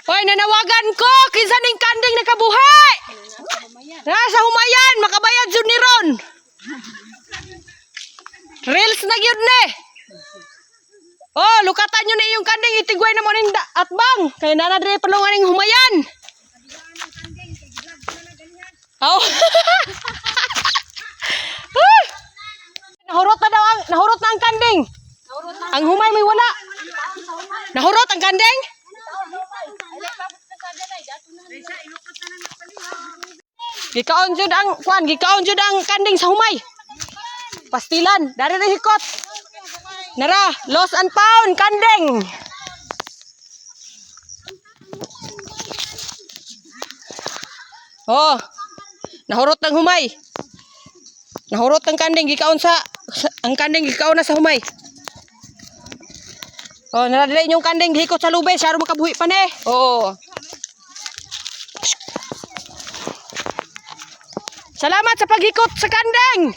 Hoy, nanawagan ko. Kinsa ning kanding nakabuhi? Nasa humayan. Makabayad jud ni ron. Reels na gyud ni. Oh, lukatan nyo na yung kanding. Itigway na mo ning atbang. Kaya nanadre palungan ning humayan. Oh. Nahurot na ang kanding. Ang humay may wala. Nahurot ang kanding. Gikaon jud ang kwan, gikaon jud ang kanding sa humay. Pastilan, dari ra hikot. Nara, lost and found kanding. Oh. Nahurot ng humay. Nahurot ng kanding gikaon ang kanding gikaon na sa humay. Oh, naradlay yung kanding hikot sa lubay, siya ro makabuhi pa ni. Oh. Salamat sa paghikot sa kanding.